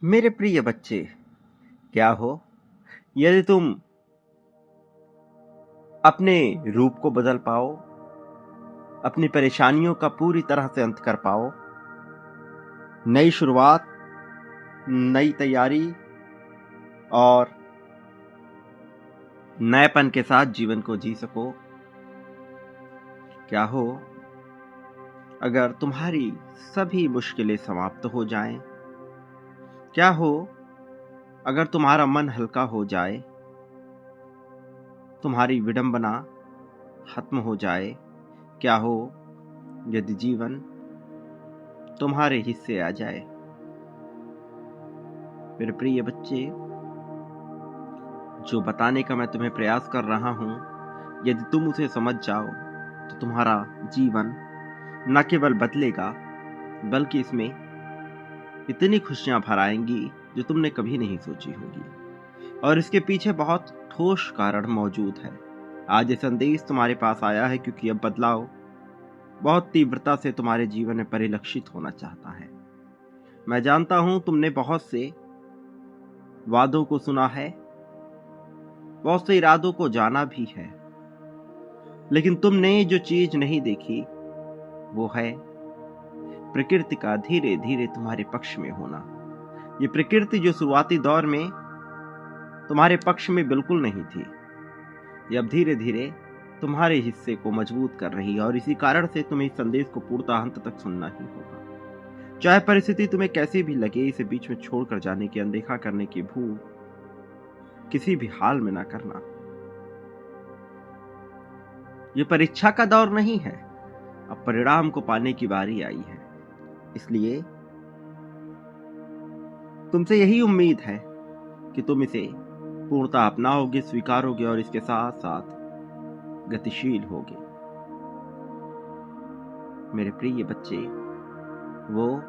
मेरे प्रिय बच्चे, क्या हो यदि तुम अपने रूप को बदल पाओ, अपनी परेशानियों का पूरी तरह से अंत कर पाओ, नई शुरुआत, नई तैयारी और नएपन के साथ जीवन को जी सको। क्या हो अगर तुम्हारी सभी मुश्किलें समाप्त हो जाएं? क्या हो अगर तुम्हारा मन हल्का हो जाए, तुम्हारी विडंबना खत्म हो जाए? क्या हो यदि जीवन तुम्हारे हिस्से आ जाए? मेरे प्रिय बच्चे, जो बताने का मैं तुम्हें प्रयास कर रहा हूं, यदि तुम उसे समझ जाओ तो तुम्हारा जीवन न केवल बदलेगा, बल्कि इसमें इतनी खुशियां भर आएंगी जो तुमने कभी नहीं सोची होगी। और इसके पीछे बहुत ठोस कारण मौजूद है। आज ये संदेश तुम्हारे पास आया है क्योंकि अब बदलाव बहुत तीव्रता से तुम्हारे जीवन में परिलक्षित होना चाहता है। मैं जानता हूं तुमने बहुत से वादों को सुना है, बहुत से इरादों को जाना भी है, लेकिन तुमने जो चीज नहीं देखी वो है प्रकृति का धीरे धीरे तुम्हारे पक्ष में होना। ये प्रकृति जो शुरुआती दौर में तुम्हारे पक्ष में बिल्कुल नहीं थी, ये अब धीरे धीरे तुम्हारे हिस्से को मजबूत कर रही है। और इसी कारण से तुम्हें इस संदेश को पूर्णतः अंत तक सुनना ही होगा। चाहे परिस्थिति तुम्हें कैसी भी लगे, इसे बीच में छोड़कर जाने की, अनदेखा करने की भूल किसी भी हाल में ना करना। ये परीक्षा का दौर नहीं है, अब परिणाम को पाने की बारी आई है। इसलिए तुमसे यही उम्मीद है कि तुम इसे पूर्णतः अपनाओगे, स्वीकारोगे और इसके साथ साथ गतिशील होगे। मेरे प्रिय बच्चे, वो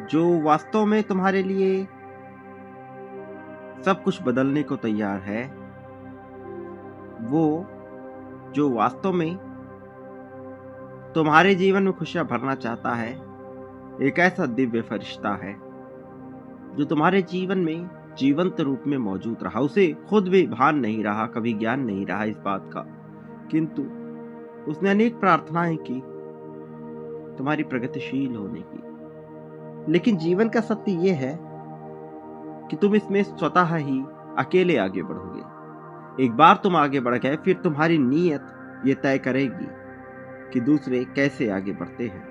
जो वास्तव में तुम्हारे लिए सब कुछ बदलने को तैयार है, वो जो वास्तव में तुम्हारे जीवन में खुशियां भरना चाहता है, एक ऐसा दिव्य फरिश्ता है जो तुम्हारे जीवन में जीवंत रूप में मौजूद रहा। उसे खुद भी भान नहीं रहा, कभी ज्ञान नहीं रहा इस बात का, किंतु उसने अनेक प्रार्थनाएं की तुम्हारी प्रगतिशील होने की। लेकिन जीवन का सत्य यह है कि तुम इसमें स्वतः ही अकेले आगे बढ़ोगे। एक बार तुम आगे बढ़ गए, फिर तुम्हारी नीयत ये तय करेगी कि दूसरे कैसे आगे बढ़ते हैं,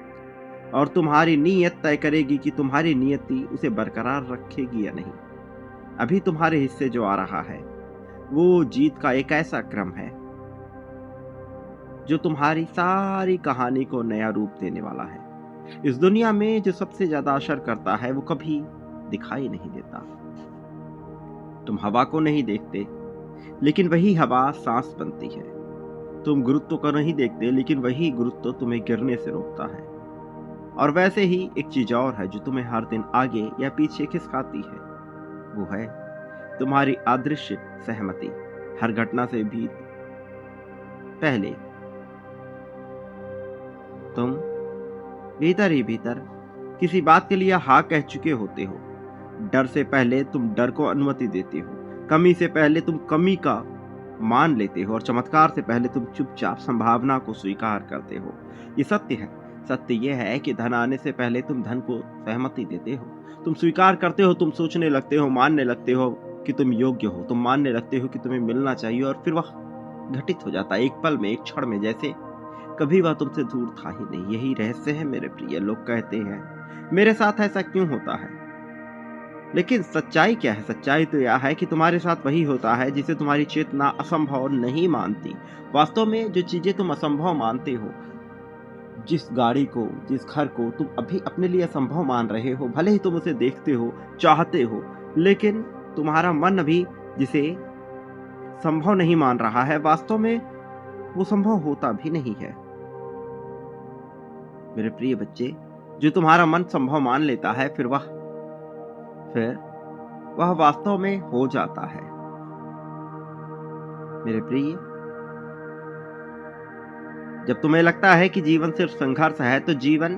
और तुम्हारी नीयत तय करेगी कि तुम्हारी नियति उसे बरकरार रखेगी या नहीं। अभी तुम्हारे हिस्से जो आ रहा है वो जीत का एक ऐसा क्रम है जो तुम्हारी सारी कहानी को नया रूप देने वाला है। इस दुनिया में जो सबसे ज्यादा असर करता है वो कभी दिखाई नहीं देता। तुम हवा को नहीं देखते, लेकिन वही हवा सांस बनती है। तुम गुरुत्व को नहीं देखते, लेकिन वही गुरुत्व तुम्हें गिरने से रोकता है। और वैसे ही एक चीज और है जो तुम्हें हर दिन आगे या पीछे खिसकाती है, वो है तुम्हारी अदृश्य सहमति। हर घटना से भी पहले तुम भीतर ही भीतर किसी बात के लिए हाँ कह चुके होते हो। डर से पहले तुम डर को अनुमति देते हो, कमी से पहले तुम कमी का मान लेते हो, और चमत्कार से पहले तुम चुपचाप संभावना को स्वीकार करते हो। ये सत्य है। सत्य यह है कि धन आने से पहले तुम धन को सहमति देते हो। तुम स्वीकार करते हो, तुम सोचने लगते हो, मानने लगते हो कि तुम योग्य हो, तुम मानने लगते हो कि तुम्हें मिलना चाहिए, और फिर वह घटित हो जाता है एक पल में, एक क्षण में, जैसे कभी वह तुमसे दूर था ही नहीं। यही रहस्य है मेरे प्रिय। लोग कहते हैं मेरे साथ ऐसा क्यों होता है, लेकिन सच्चाई क्या है? सच्चाई तो यह है कि तुम्हारे साथ वही होता है जिसे तुम्हारी चेतना असंभव नहीं मानती। वास्तव में जो चीजें तुम असंभव मानते हो, जिस गाड़ी को, जिस घर को तुम अभी अपने लिए असंभव मान रहे हो, भले ही तुम उसे देखते हो, चाहते हो, लेकिन तुम्हारा मन अभी जिसे संभव नहीं मान रहा है, वास्तव में वो संभव होता भी नहीं है। मेरे प्रिय बच्चे, जो तुम्हारा मन संभव मान लेता है, फिर वह वास्तव में हो जाता है। मेरे प्रिय, जब तुम्हें लगता है कि जीवन सिर्फ संघर्ष है, तो जीवन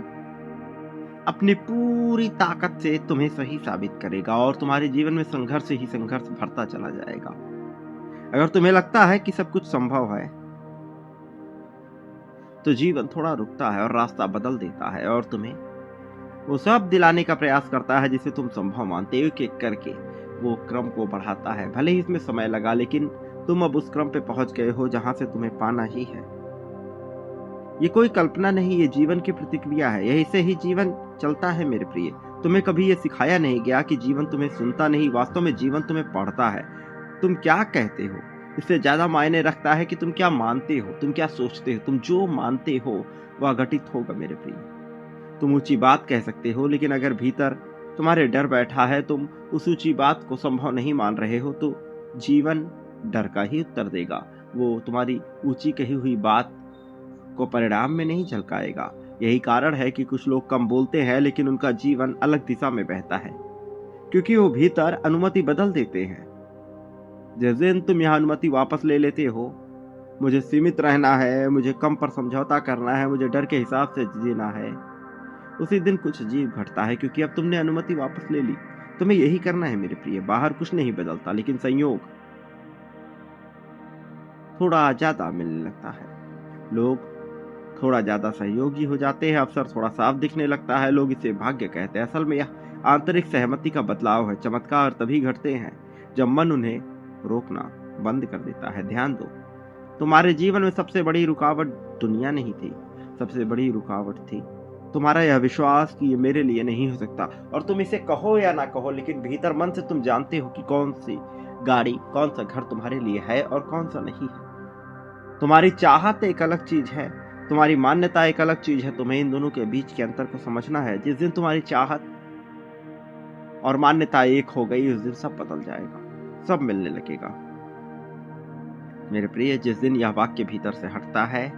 अपनी पूरी ताकत से तुम्हें सही साबित करेगा और तुम्हारे जीवन में संघर्ष ही संघर्ष भरता चला जाएगा। अगर तुम्हें लगता है कि सब कुछ संभव है, तो जीवन थोड़ा रुकता है और रास्ता बदल देता है और तुम्हें वो सब दिलाने का प्रयास करता है जिसे तुम संभव मानते हो। एक-एक करके वो क्रम को बढ़ाता है। भले ही इसमें समय लगा, लेकिन तुम अब उस क्रम पे पहुंच गए हो जहां से तुम्हें पाना ही है। ये कोई कल्पना नहीं, ये जीवन की प्रतिक्रिया है। यही से ही जीवन चलता है मेरे प्रिय। तुम्हें कभी ये सिखाया नहीं गया कि जीवन तुम्हें सुनता नहीं, वास्तव में जीवन तुम्हें पढ़ता है। तुम क्या कहते हो इससे ज्यादा मायने रखता है कि तुम क्या मानते हो, तुम क्या सोचते हो। तुम जो मानते हो वह घटित होगा मेरे प्रिय। तुम ऊंची बात कह सकते हो, लेकिन अगर भीतर तुम्हारे डर बैठा है, तुम उस ऊंची बात को संभव नहीं मान रहे हो, तो जीवन डर का ही उत्तर देगा। वो तुम्हारी ऊंची कही हुई बात को परिणाम में नहीं झलकाएगा। यही कारण है कि कुछ लोग कम बोलते हैं, लेकिन उनका जीवन अलग दिशा में बहता है, क्योंकि वो भीतर अनुमति बदल देते हैं। जिस दिन तुम यह अनुमति वापस ले लेते हो, मुझे सीमित रहना है, मुझे कम पर समझौता करना है, मुझे डर के हिसाब से जीना है, उसी दिन कुछ अजीब घटता है, क्योंकि अब तुमने अनुमति वापस ले ली। तुम्हें यही करना है मेरे प्रिय। बाहर कुछ नहीं बदलता, लेकिन संयोग थोड़ा ज्यादा मिलने लगता है। लोग थोड़ा ज्यादा सहयोगी हो जाते हैं, अवसर थोड़ा साफ दिखने लगता है। लोग इसे भाग्य कहते हैं। असल में यह आंतरिक सहमति का बदलाव है। चमत्कार तभी घटते हैं जब मन उन्हें रोकना बंद कर देता है। ध्यान दो, तुम्हारे जीवन में सबसे बड़ी रुकावट दुनिया नहीं थी, सबसे बड़ी रुकावट थी तुम्हारा यह विश्वास कि ये मेरे लिए नहीं हो सकता। और तुम इसे कहो या ना कहो, लेकिन भीतर मन से तुम जानते हो कि कौन सी गाड़ी, कौन सा घर तुम्हारे लिए है और कौन सा नहीं है। तुम्हारी चाहत एक अलग चीज है, तुम्हारी मान्यता एक अलग चीज है। तुम्हें इन दोनों के बीच के अंतर को समझना है। जिस दिन तुम्हारी चाहत और मान्यता एक हो गई, उस दिन सब बदल जाएगा, सब मिलने लगेगा मेरे प्रिय। जिस दिन यह वाक्य भीतर से हटता है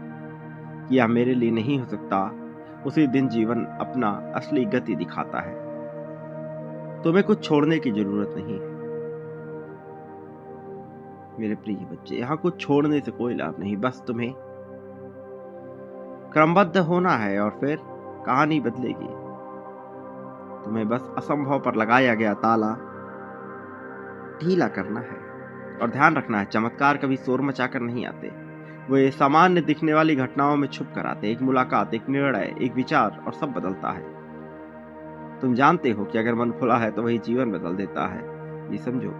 कि यह मेरे लिए नहीं हो सकता, उसी दिन जीवन अपना असली गति दिखाता है। तुम्हें कुछ छोड़ने की जरूरत नहीं है मेरे प्रिय बच्चे। यहाँ कुछ छोड़ने से कोई लाभ नहीं, बस तुम्हें क्रमबद्ध होना है और फिर कहानी बदलेगी। तुम्हें बस असंभव पर लगाया गया ताला ढीला करना है। और ध्यान रखना है, चमत्कार कभी शोर मचाकर नहीं आते। वे सामान्य दिखने वाली घटनाओं में छुप कर आते। एक मुलाकात, एक निर्णय, एक विचार, और सब बदलता है। तुम जानते हो कि अगर मन खुला है तो वही जीवन बदल देता है। ये समझो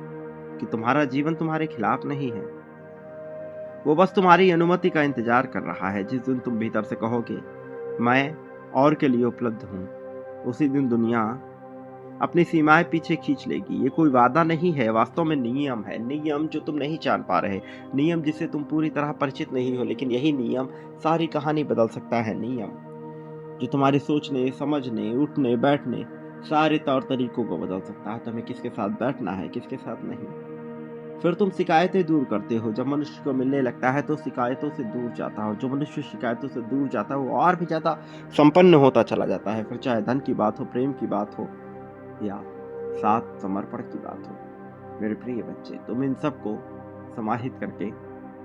कि तुम्हारा जीवन तुम्हारे खिलाफ नहीं है, वो बस तुम्हारी अनुमति का इंतजार कर रहा है। जिस दिन तुम भीतर से कहोगे मैं और के लिए उपलब्ध हूँ, उसी दिन दुनिया अपनी सीमाएं पीछे खींच लेगी। ये कोई वादा नहीं है, वास्तव में नियम है। नियम जो तुम नहीं जान पा रहे, नियम जिससे तुम पूरी तरह परिचित नहीं हो, लेकिन यही नियम सारी कहानी बदल सकता है। नियम जो तुम्हारे सोचने, समझने, उठने, बैठने, सारे तौर तरीकों को बदल सकता है। तुम्हें किसके साथ बैठना है, किसके साथ नहीं। फिर तुम शिकायतें दूर करते हो। जब मनुष्य को मिलने लगता है तो शिकायतों से दूर जाता है। जो मनुष्य शिकायतों से दूर जाता है वो और भी ज्यादा संपन्न होता चला जाता है। फिर चाहे धन की बात हो, प्रेम की बात हो, या साथ समर्पण की बात हो। मेरे प्रिय बच्चे, तुम इन सब को समाहित करके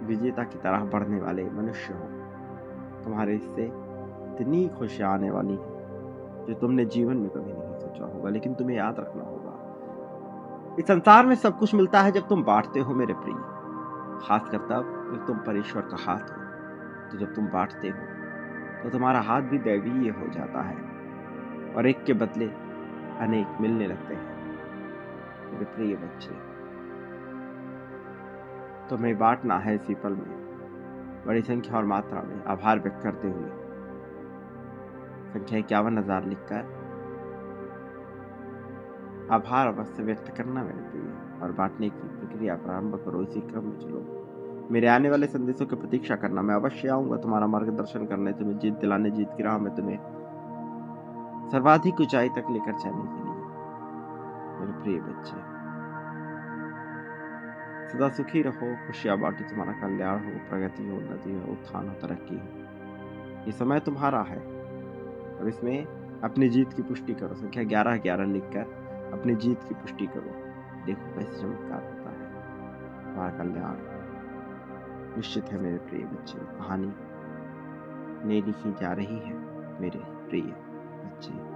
विजेता की तरह बढ़ने वाले मनुष्य हो। तुम्हारे इससे इतनी खुशियां आने वाली है जो तुमने जीवन में कभी नहीं सोचा होगा। लेकिन तुम्हें याद रखना होगा, इस संसार में सब कुछ मिलता है जब तुम बांटते हो मेरे प्रिय। खासकर तब जब तुम परमेश्वर का हाथ हो। तो जब तुम बांटते हो तो तुम्हारा हाथ भी दैवीय हो जाता है और एक के बदले अनेक मिलने लगते हैं मेरे प्रिय बच्चे। तुम्हें बांटना है इसी पल में, बड़ी संख्या और मात्रा में आभार व्यक्त करते हुए। संख्या 51,000 लिखकर आभार अवश्य व्यक्त करना मेरे प्रिय, और बांटने की प्रक्रिया प्रारंभ करो। इसी क्रम में चलो। मेरे आने वाले संदेशों की प्रतीक्षा करना। मैं अवश्य आऊंगा तुम्हारा मार्गदर्शन करने, तुम्हें जीत दिलाने, जीत की राह में तुम्हें सर्वाधिक ऊंचाई तक लेकर जाने के लिए मेरे प्रिय बच्चे। सदा सुखी रहो, खुशियां बांटो, तुम्हारा कल्याण हो, प्रगति हो, उन्नति हो, उत्थान हो, तरक्की हो। ये समय तुम्हारा है और इसमें अपनी जीत की पुष्टि करो। संख्या 11,11 लिखकर अपनी जीत की पुष्टि करो। देखो कैसे चमत्कार होता है। तुम्हारा कल्याण निश्चित है मेरे प्रिय बच्चे। कहानी नई लिखी जा रही है मेरे प्रिय बच्चे।